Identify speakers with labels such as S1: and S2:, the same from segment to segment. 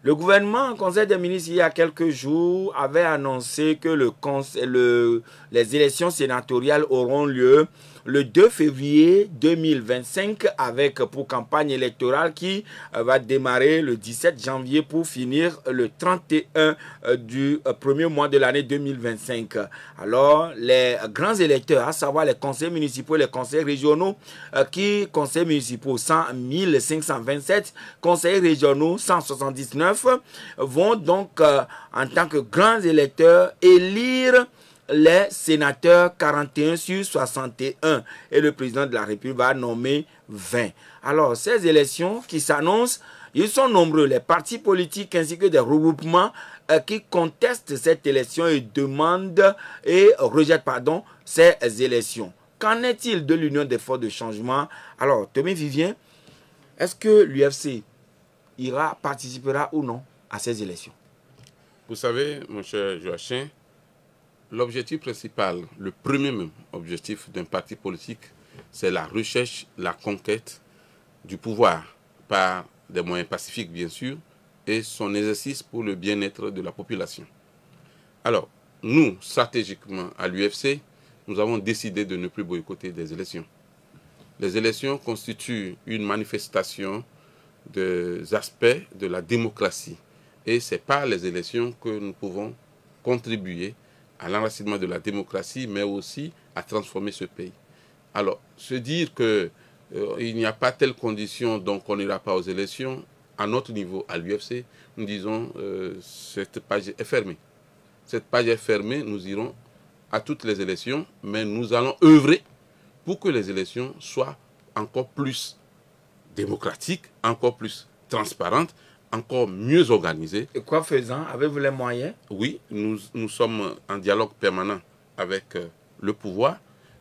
S1: Le gouvernement, en Conseil des ministres, il y a quelques jours, avait annoncé que les élections sénatoriales auront lieu le 2 février 2025 avec pour campagne électorale qui va démarrer le 17 janvier pour finir le 31 du premier mois de l'année 2025. Alors, les grands électeurs, à savoir les conseils municipaux et les conseils régionaux, conseils municipaux 1527, conseils régionaux 179, vont donc en tant que grands électeurs élire les sénateurs 41 sur 61 et le président de la République va nommer 20. Alors, ces élections qui s'annoncent, ils sont nombreux, les partis politiques ainsi que des regroupements qui contestent cette élection et demandent et rejettent ces élections. Qu'en est-il de l'Union des forces de changement? Alors, Tommy Vivien, est-ce que l'UFC participera ou non à ces élections?
S2: Vous savez, mon cher Joachim, l'objectif principal, le premier même objectif d'un parti politique, c'est la recherche, la conquête du pouvoir par des moyens pacifiques, bien sûr, et son exercice pour le bien-être de la population. Alors, nous, stratégiquement, à l'UFC, nous avons décidé de ne plus boycotter des élections. Les élections constituent une manifestation des aspects de la démocratie. Et c'est par les élections que nous pouvons contribuer à l'enracinement de la démocratie, mais aussi à transformer ce pays. Alors, se dire qu'il n'y a pas telle condition, donc on n'ira pas aux élections, à notre niveau, à l'UFC, nous disons cette page est fermée. Cette page est fermée, nous irons à toutes les élections, mais nous allons œuvrer pour que les élections soient encore plus démocratiques, encore plus transparentes, encore mieux organisé.
S1: Et quoi faisant? Avez-vous les moyens?
S2: Oui, nous sommes en dialogue permanent avec le pouvoir.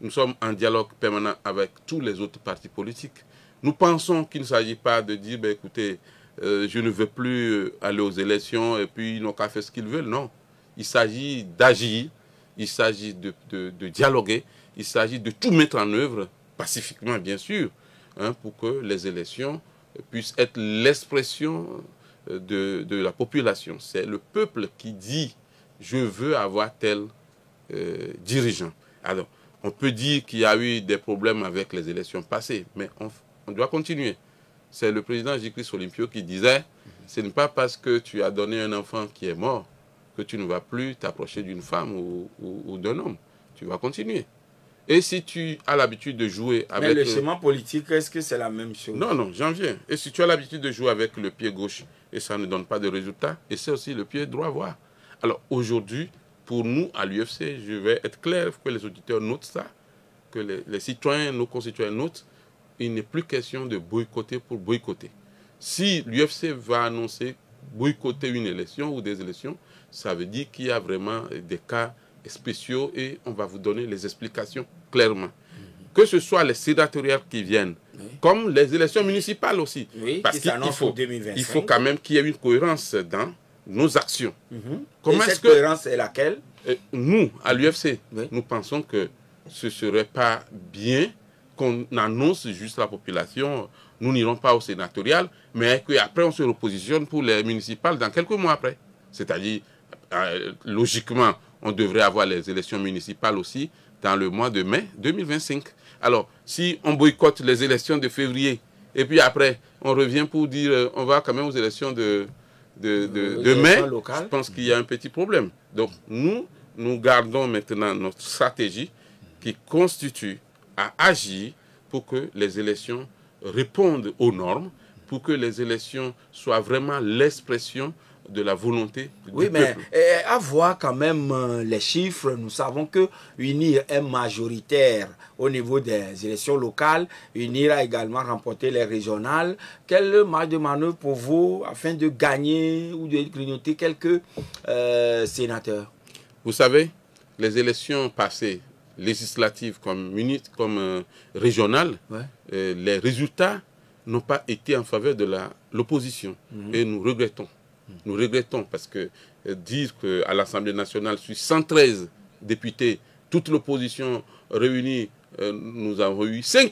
S2: Nous sommes en dialogue permanent avec tous les autres partis politiques. Nous pensons qu'il ne s'agit pas de dire, ben, écoutez, je ne veux plus aller aux élections et puis ils n'ont qu'à faire ce qu'ils veulent. Non, il s'agit d'agir, il s'agit de dialoguer, il s'agit de tout mettre en œuvre, pacifiquement bien sûr, hein, pour que les élections puissent être l'expression de la population. C'est le peuple qui dit « je veux avoir tel dirigeant ». Alors, on peut dire qu'il y a eu des problèmes avec les élections passées, mais on doit continuer. C'est le président J-Christ Olympio qui disait « ce n'est pas parce que tu as donné un enfant qui est mort que tu ne vas plus t'approcher d'une femme ou d'un homme. Tu vas continuer ». Et si tu as l'habitude de jouer avec...
S1: Mais le schéma politique, est-ce que c'est la même chose?
S2: Non, non, j'en viens. Et si tu as l'habitude de jouer avec le pied gauche et ça ne donne pas de résultat, et c'est aussi le pied droit, voir. Alors aujourd'hui, pour nous, à l'UFC, je vais être clair, que les auditeurs notent ça, que les citoyens, nos concitoyens notent, il n'est plus question de boycotter pour boycotter. Si l'UFC va annoncer boycotter une élection ou des élections, ça veut dire qu'il y a vraiment des cas spéciaux et on va vous donner les explications clairement. Que ce soit les sénatoriales qui viennent, comme les élections municipales aussi.
S1: Oui,
S2: parce qu'il faut quand même qu'il y ait une cohérence dans nos actions.
S1: Et cette cohérence est laquelle?
S2: Nous, à l'UFC, nous pensons que ce ne serait pas bien qu'on annonce juste la population, nous n'irons pas au sénatorial, mais qu'après on se repositionne pour les municipales dans quelques mois après. C'est-à-dire, logiquement, on devrait avoir les élections municipales aussi dans le mois de mai 2025. Alors, si on boycotte les élections de février, et puis après, on revient pour dire on va quand même aux élections de mai, je pense qu'il y a un petit problème. Donc, nous gardons maintenant notre stratégie qui constitue à agir pour que les élections répondent aux normes, pour que les élections soient vraiment l'expression de la volonté du peuple.
S1: Mais à voir quand même les chiffres, nous savons que UNIR est majoritaire au niveau des élections locales. UNIR a également remporté les régionales. Quelle marge de manœuvre pour vous afin de gagner ou de grignoter quelques sénateurs?
S2: Vous savez, les élections passées, législatives comme régionales, les résultats n'ont pas été en faveur de l'opposition. Et nous regrettons. Nous regrettons parce que dire qu'à l'Assemblée nationale, sur 113 députés, toute l'opposition réunie, nous avons eu 5.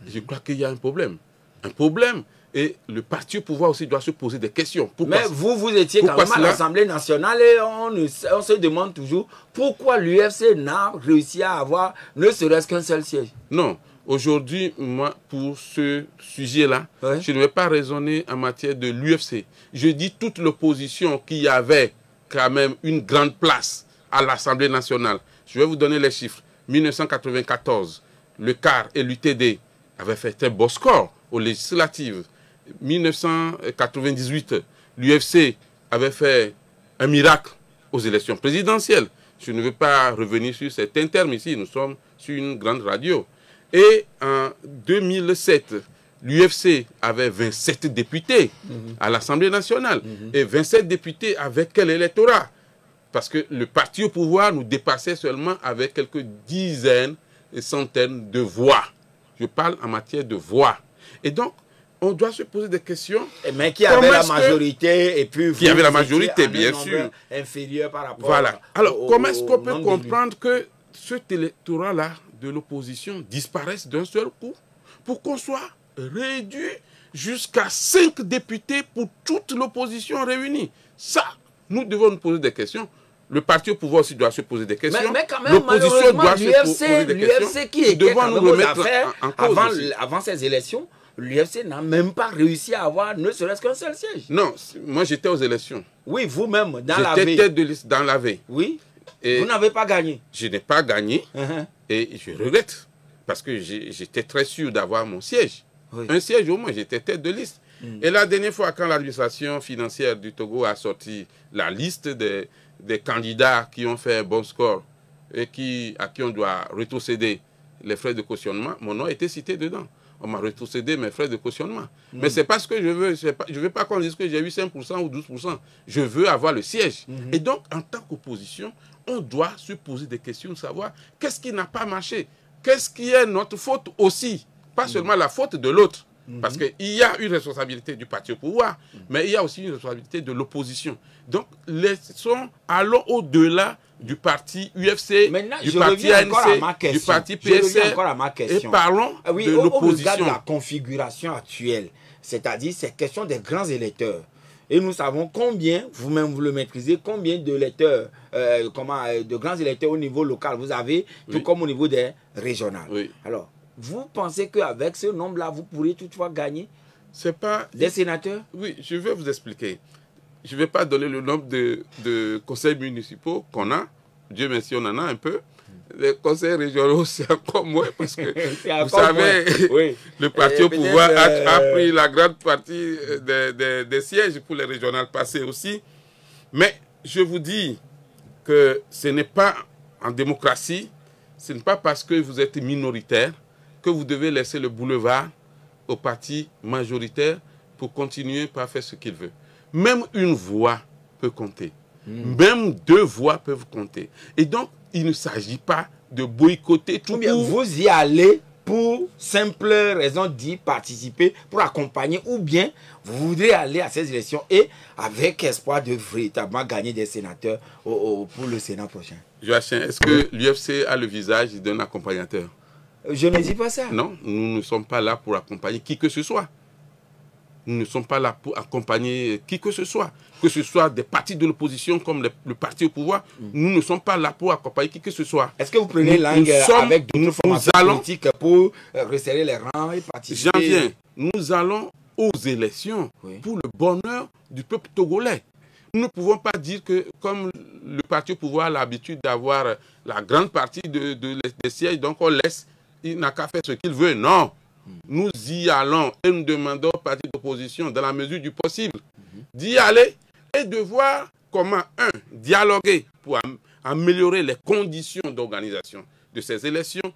S2: Je crois qu'il y a un problème. Un problème Et le parti au pouvoir aussi doit se poser des questions.
S1: Pourquoi, mais vous étiez quand même à l'Assemblée nationale et on se demande toujours pourquoi l'UFC n'a réussi à avoir ne serait-ce qu'un seul siège.
S2: Non. Aujourd'hui, moi, pour ce sujet-là, ouais, je ne vais pas raisonner en matière de l'UFC. Je dis toute l'opposition qui avait quand même une grande place à l'Assemblée nationale. Je vais vous donner les chiffres. 1994, le CAR et l'UTD avaient fait un beau score aux législatives. 1998, l'UFC avait fait un miracle aux élections présidentielles. Je ne veux pas revenir sur certains termes ici, nous sommes sur une grande radio. Et en 2007, l'UFC avait 27 députés à l'Assemblée nationale. Et 27 députés avec quel électorat? Parce que le parti au pouvoir nous dépassait seulement avec quelques dizaines et centaines de voix. Je parle en matière de voix. Et donc, on doit se poser des questions.
S1: Mais qui avait la majorité et puis
S2: qui avait la majorité, bien sûr.
S1: Inférieur par rapport.
S2: Voilà. Alors, comment est-ce qu'on peut comprendre que cet électorat-là de l'opposition disparaisse d'un seul coup pour qu'on soit réduit jusqu'à 5 députés pour toute l'opposition réunie? Ça, nous devons nous poser des questions. Le parti au pouvoir aussi doit se poser des questions.
S1: Mais quand même,
S2: l'opposition doit se poser des questions.
S1: L'UFC qui était quand même aux affaires avant ces élections, l'UFC n'a même pas réussi à avoir ne serait-ce qu'un seul siège.
S2: Non, moi j'étais aux élections.
S1: Oui, vous-même, dans la veille.
S2: J'étais tête de liste dans la veille.
S1: Oui. Et vous n'avez pas gagné.
S2: Je n'ai pas gagné. Et je regrette. Parce que j'étais très sûr d'avoir mon siège. Oui. Un siège au moins, j'étais tête de liste. Et la dernière fois, quand l'administration financière du Togo a sorti la liste des candidats qui ont fait un bon score et à qui on doit rétrocéder les frais de cautionnement, mon nom a été cité dedans. On m'a rétrocédé mes frais de cautionnement. Mais ce n'est pas ce que je veux. Je ne veux pas qu'on dise que j'ai eu 5% ou 12%. Je veux avoir le siège. Et donc, en tant qu'opposition, on doit se poser des questions, savoir qu'est-ce qui n'a pas marché. Qu'est-ce qui est notre faute aussi. Pas seulement la faute de l'autre. Parce qu'il y a une responsabilité du parti au pouvoir, mais il y a aussi une responsabilité de l'opposition. Donc, allons au-delà du parti UFC, du parti ANC, du parti PSR, et parlons de l'opposition.
S1: Au regard de la configuration actuelle, c'est-à-dire ces questions des grands électeurs. Et nous savons combien, vous-même vous le maîtrisez, combien de lecteurs, de grands électeurs au niveau local vous avez, tout comme au niveau des régionales.
S2: Oui.
S1: Alors, vous pensez qu'avec ce nombre-là, vous pourrez toutefois gagner des sénateurs?
S2: Oui, je vais vous expliquer. Je ne vais pas donner le nombre de conseils municipaux qu'on a. Dieu merci, on en a un peu. Les conseils régionaux, c'est encore moins parce que, vous savez, oui, le parti au pouvoir a pris la grande partie des sièges pour les régionales passées aussi. Mais je vous dis que ce n'est pas en démocratie, ce n'est pas parce que vous êtes minoritaire que vous devez laisser le boulevard au parti majoritaire pour continuer par faire ce qu'il veut. Même une voix peut compter. Même 2 voix peuvent compter. Et donc, il ne s'agit pas de boycotter tout.
S1: Vous y allez pour simple raison d'y participer, pour accompagner, ou bien vous voudrez aller à ces élections et avec espoir de véritablement gagner des sénateurs pour le Sénat prochain.
S2: Joachim, est-ce que l'UFC a le visage d'un accompagnateur?
S1: Je ne dis pas ça.
S2: Non, nous ne sommes pas là pour accompagner qui que ce soit. Nous ne sommes pas là pour accompagner qui que ce soit des partis de l'opposition comme le parti au pouvoir. Nous ne sommes pas là pour accompagner qui que ce soit.
S1: Est-ce que vous prenez langue avec d'autres formations politiques pour resserrer les rangs et participer?
S2: J'en viens. Nous allons aux élections pour le bonheur du peuple togolais. Nous ne pouvons pas dire que, comme le parti au pouvoir a l'habitude d'avoir la grande partie des sièges, donc on laisse, il n'a qu'à faire ce qu'il veut. Non. Nous y allons et nous demandons au parti d'opposition, dans la mesure du possible, d'y aller et de voir comment, dialoguer pour améliorer les conditions d'organisation de ces élections,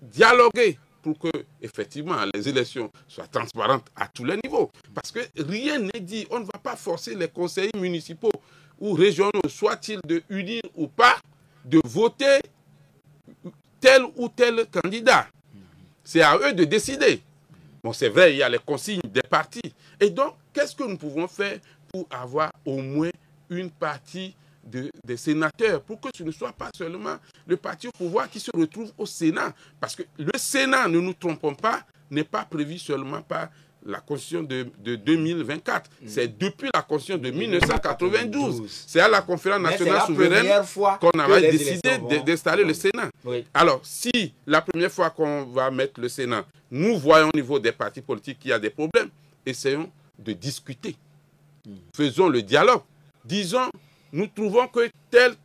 S2: dialoguer pour que, effectivement, les élections soient transparentes à tous les niveaux. Parce que rien n'est dit. On ne va pas forcer les conseillers municipaux ou régionaux, soit-ils de unir ou pas, de voter tel ou tel candidat. C'est à eux de décider. Bon, c'est vrai, il y a les consignes des partis. Et donc, qu'est-ce que nous pouvons faire pour avoir au moins une partie des sénateurs, pour que ce ne soit pas seulement le parti au pouvoir qui se retrouve au Sénat. Parce que le Sénat, ne nous trompons pas, n'est pas prévu seulement par la constitution de 2024. C'est depuis la constitution de 1992. C'est à la conférence nationale souveraine qu'on avait décidé d'installer le Sénat. Oui. Alors, si la première fois qu'on va mettre le Sénat, nous voyons au niveau des partis politiques qu'il y a des problèmes, essayons de discuter. Faisons le dialogue. Disons, nous trouvons que telle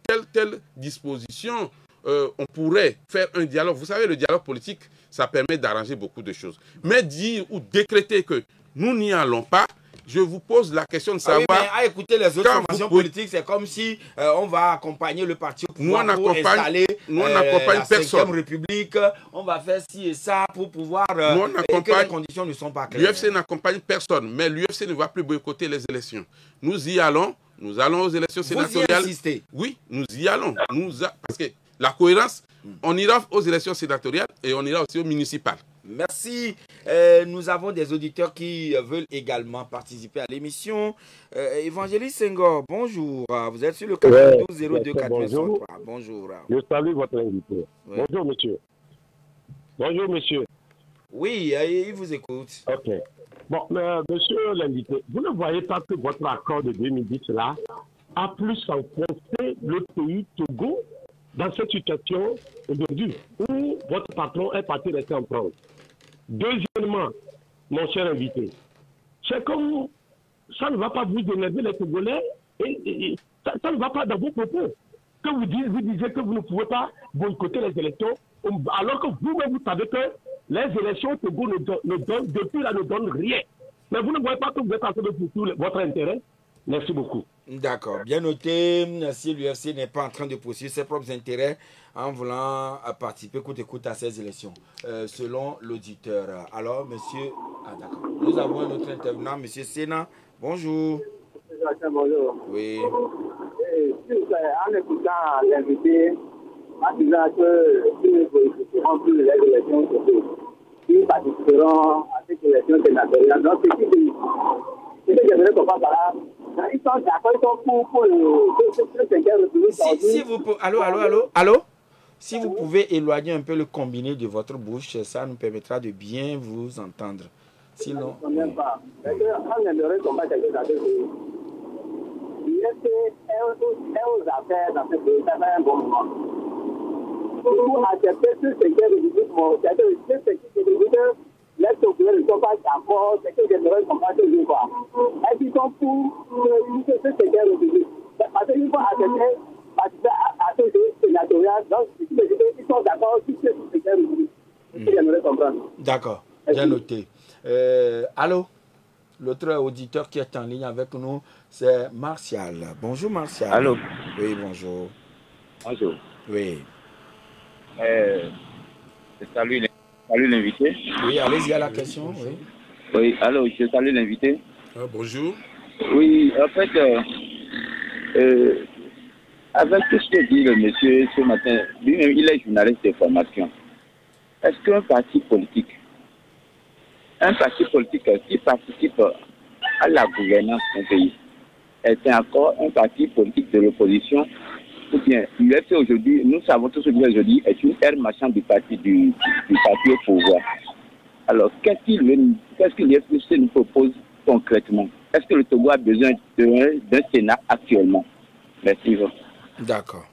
S2: disposition, on pourrait faire un dialogue. Vous savez, le dialogue politique, ça permet d'arranger beaucoup de choses. Mais dire ou décréter que nous n'y allons pas, je vous pose la question de savoir...
S1: oui, mais à écouter les autres formations politiques, c'est comme si on va accompagner le parti au pouvoir pour installer la 5e République. On va faire ci et ça pour pouvoir... et que les conditions ne sont pas claires.
S2: L'UFC n'accompagne personne, mais l'UFC ne va plus boycotter les élections. Nous y allons. Nous allons aux élections sénatoriales.
S1: Vous y insistez?
S2: Oui, nous y allons. Parce que la cohérence, on ira aux élections sénatoriales et on ira aussi aux municipales.
S1: Merci. Nous avons des auditeurs qui veulent également participer à l'émission. Évangéliste Senghor, bonjour. Vous êtes sur le 92 02 403. Bonjour.
S3: Je salue votre invité. Oui. Bonjour, monsieur. Bonjour, monsieur.
S1: Oui, il vous écoute.
S3: Ok. Bon, monsieur l'invité, vous ne voyez pas que votre accord de 2010 là a plus enfoncé le pays Togo dans cette situation aujourd'hui où votre patron est parti rester en France. Deuxièmement, mon cher invité, c'est comme ça ne va pas vous énerver les Togolais et ça ne va pas dans vos propos. Que vous disiez que vous ne pouvez pas boycotter les élections alors que vous-même vous savez que les élections au Togo depuis là ne donnent rien. Mais vous ne voyez pas que vous êtes en train de poursuivre votre intérêt. Merci beaucoup.
S1: D'accord, bien noté. Si l'UFC n'est pas en train de poursuivre ses propres intérêts en voulant participer coûte à ces élections, selon l'auditeur. Alors, monsieur... Ah, d'accord. Nous avons un autre intervenant, monsieur Sénat. Bonjour.
S4: Bonjour.
S1: Oui.
S4: En écoutant l'invité, en disant que nous ne plus les élections, ils participeront à ces élections sénatoriales. Donc, c'est ce que j'aimerais comprendre par là. Ils sont d'accord, ils sont pour le 5e République.
S1: Si vous pouvez... Allô? Si vous pouvez éloigner un peu le combiné de votre bouche, ça nous permettra de bien vous entendre. Sinon...
S4: Je ne sais pas. On aimerait combattre quelque chose. L'UFC est aux affaires dans ce pays, ça fait un bon moment. Pour accepter ce 5e République, c'est-à-dire que ce 5e République, les Togolais ne sont pas d'accord, c'est que j'aimerais combattre le quoi. Est-ce qu'ils sont pour ce 5e République? Parce qu'ils vont accepter participer à ce jeu sénatorial, donc ils sont d'accord sur ce 5e République. C'est ce que j'aimerais comprendre.
S1: D'accord, bien noté. Allô? L'autre auditeur qui est en ligne avec nous, c'est Martial. Bonjour Martial.
S5: Allô?
S1: Oui, bonjour.
S5: Bonjour.
S1: Oui.
S5: Salut l'invité.
S1: Oui, allez-y à la question. Oui,
S5: oui, allô, je salue l'invité.
S2: Bonjour.
S5: Oui, en fait, avec tout ce que dit le monsieur ce matin, lui-même, il est journaliste de formation. Est-ce qu'un parti politique qui participe à la gouvernance d'un pays est encore un parti politique de l'opposition? Ou bien, l'UFC aujourd'hui, nous savons tous ce que aujourd'hui est une aire marchande du parti au pouvoir. Alors, qu'est-ce que l'UFC nous propose concrètement? Est-ce que le Togo a besoin d'un Sénat actuellement? Merci.
S1: D'accord.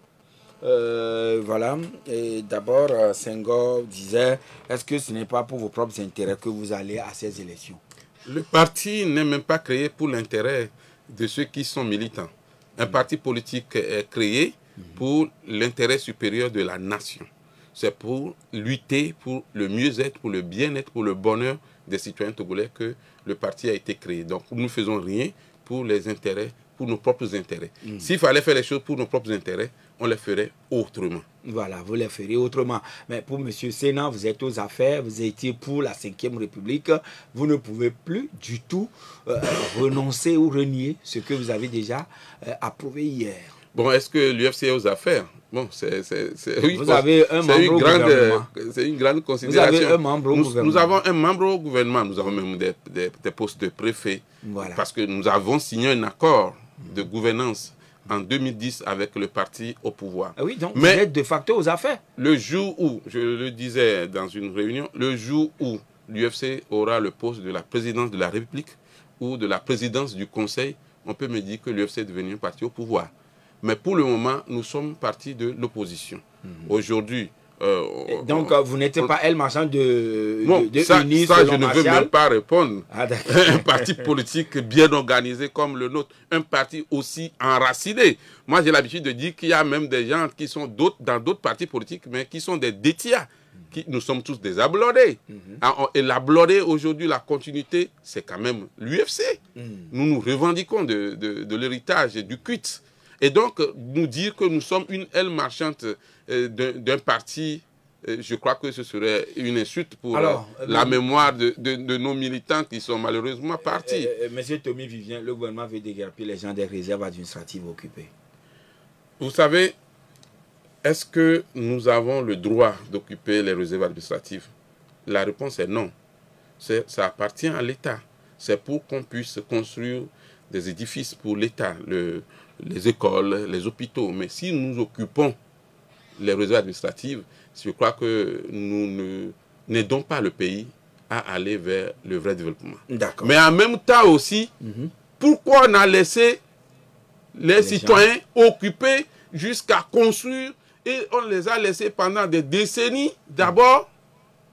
S1: Voilà. Et d'abord, Senghor disait, est-ce que ce n'est pas pour vos propres intérêts que vous allez à ces élections?
S2: Le parti n'est même pas créé pour l'intérêt de ceux qui sont militants. Un parti politique est créé pour l'intérêt supérieur de la nation. C'est pour lutter pour le mieux-être, pour le bien-être, pour le bonheur des citoyens togolais que le parti a été créé. Donc nous ne faisons rien pour les intérêts, pour nos propres intérêts. S'il fallait faire les choses pour nos propres intérêts, on les ferait autrement.
S1: Voilà, vous les ferez autrement. Mais pour M. Sénat, vous êtes aux affaires, vous étiez pour la 5e République. Vous ne pouvez plus du tout renoncer ou renier ce que vous avez déjà approuvé hier.
S2: Bon, est-ce que l'UFC est aux affaires? Bon, oui,
S1: vous avez un membre au gouvernement.
S2: C'est une grande considération.
S1: Vous avez un membre au gouvernement.
S2: Nous avons un membre au gouvernement. Nous avons même des postes de préfet.
S1: Voilà.
S2: Parce que nous avons signé un accord de gouvernance en 2010 avec le parti au pouvoir.
S1: Ah oui, donc vous êtes de facto aux affaires.
S2: Le jour où, je le disais dans une réunion, le jour où l'UFC aura le poste de la présidence de la République ou de la présidence du Conseil, on peut me dire que l'UFC est devenu un parti au pouvoir. Mais pour le moment, nous sommes partis de l'opposition. Aujourd'hui...
S1: donc, vous n'êtes pas elle marchand de
S2: ça,
S1: UNIS,
S2: ça je ne veux même pas répondre.
S1: Ah,
S2: un parti politique bien organisé comme le nôtre, un parti aussi enraciné. Moi, j'ai l'habitude de dire qu'il y a même des gens qui sont dans d'autres partis politiques, mais qui sont des détias. Nous sommes tous des ablodés. Et l'ablodé, aujourd'hui, la continuité, c'est quand même l'UFC. Nous nous revendiquons de l'héritage et du culte. Et donc, nous dire que nous sommes une aile marchande d'un parti, je crois que ce serait une insulte pour la mémoire de nos militants qui sont malheureusement partis.
S1: Monsieur Tommy Vivien, le gouvernement veut déguerpir les gens des réserves administratives occupées.
S2: Vous savez, est-ce que nous avons le droit d'occuper les réserves administratives? La réponse est non. Ça appartient à l'État. C'est pour qu'on puisse construire des édifices pour l'État, les écoles, les hôpitaux. Mais si nous occupons les réserves administratives, je crois que nous n'aidons pas le pays à aller vers le vrai développement. Mais en même temps aussi, pourquoi on a laissé les citoyens occuper jusqu'à construire et on les a laissés pendant des décennies d'abord,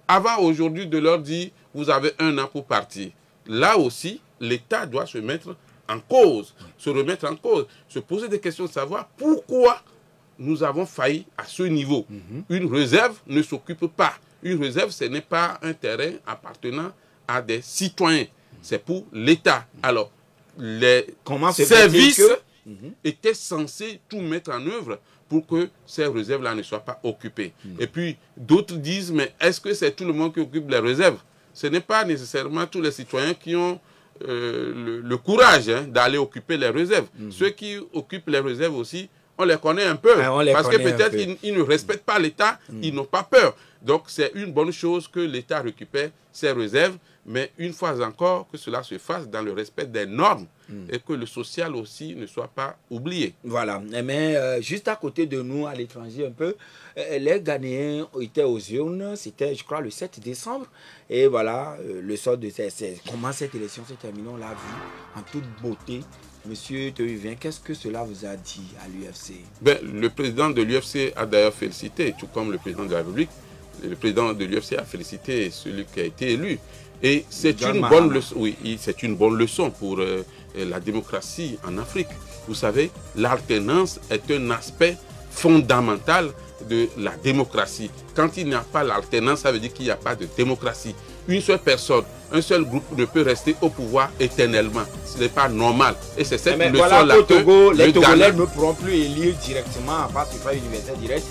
S2: avant aujourd'hui de leur dire vous avez 1 an pour partir. Là aussi, l'État doit se mettre en cause, se remettre en cause, se poser des questions de savoir pourquoi nous avons failli à ce niveau. Une réserve ne s'occupe pas. Une réserve, ce n'est pas un terrain appartenant à des citoyens. C'est pour l'État. Alors, les services étaient censés tout mettre en œuvre pour que ces réserves-là ne soient pas occupées. Et puis, d'autres disent, mais est-ce que c'est tout le monde qui occupe les réserves? Ce n'est pas nécessairement tous les citoyens qui ont le courage d'aller occuper les réserves. Ceux qui occupent les réserves aussi, on les connaît un peu. Parce que peut-être qu'ils ne respectent pas l'État, ils n'ont pas peur. Donc c'est une bonne chose que l'État récupère ses réserves, mais une fois encore que cela se fasse dans le respect des normes et que le social aussi ne soit pas oublié.
S1: Voilà, mais juste à côté de nous, à l'étranger un peu, les Ghanéens étaient aux urnes, c'était je crois le 7 décembre, et voilà, le sort de comment cette élection s'est terminée, on l'a vu en toute beauté. Monsieur Tevivien, qu'est-ce que cela vous a dit à l'UFC?
S2: Le président de l'UFC a d'ailleurs félicité, tout comme le président de la République. Le président de l'UFC a félicité celui qui a été élu. Et c'est une bonne leçon. Oui, c'est une bonne leçon pour la démocratie en Afrique. Vous savez, l'alternance est un aspect fondamental de la démocratie. Quand il n'y a pas l'alternance, ça veut dire qu'il n'y a pas de démocratie. Une seule personne, un seul groupe ne peut rester au pouvoir éternellement. Ce n'est pas normal. Et c'est cette leçon-là que
S1: les Togolais ne pourront plus élire directement, à part suffrage universel direct,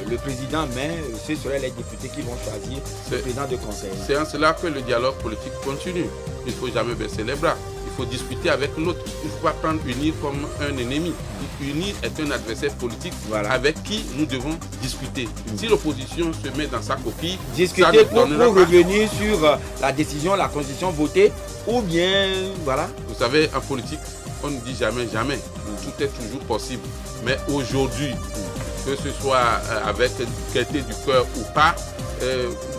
S1: le président, mais ce seraient les députés qui vont choisir le président de conseil.
S2: C'est en cela que le dialogue politique continue. Il ne faut jamais baisser les bras. Il faut discuter avec l'autre. Il ne faut pas prendre unir comme un ennemi. Unir est un adversaire politique avec qui nous devons discuter. Si l'opposition se met dans sa coquille,
S1: discuter pour revenir sur la décision, la constitution votée, ou bien, voilà.
S2: Vous savez, en politique, on ne dit jamais, jamais. Tout est toujours possible. Mais aujourd'hui, que ce soit avec gaieté du cœur ou pas,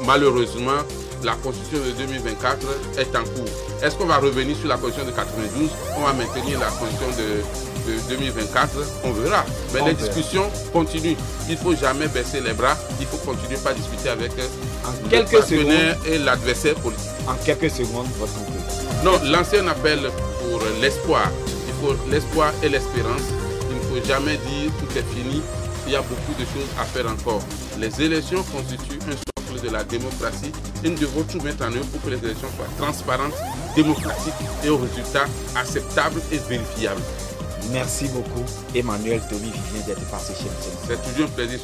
S2: malheureusement, la constitution de 2024 est en cours. Est-ce qu'on va revenir sur la constitution de 92? On va maintenir la constitution de 2024? On verra. Mais les discussions continuent. Il ne faut jamais baisser les bras. Il faut continuer par discuter avec le partenaire et l'adversaire politique.
S1: En quelques secondes, votre conclusion.
S2: Non, lancer un appel pour l'espoir. Il faut l'espoir et l'espérance. Il ne faut jamais dire tout est fini. Il y a beaucoup de choses à faire encore. Les élections constituent un socle de la démocratie et nous devons tout mettre en œuvre pour que les élections soient transparentes, démocratiques et aux résultats acceptables et vérifiables.
S1: Merci beaucoup, Emmanuel Tommy Vivien, d'être passé chez nous.
S2: C'est toujours un plaisir.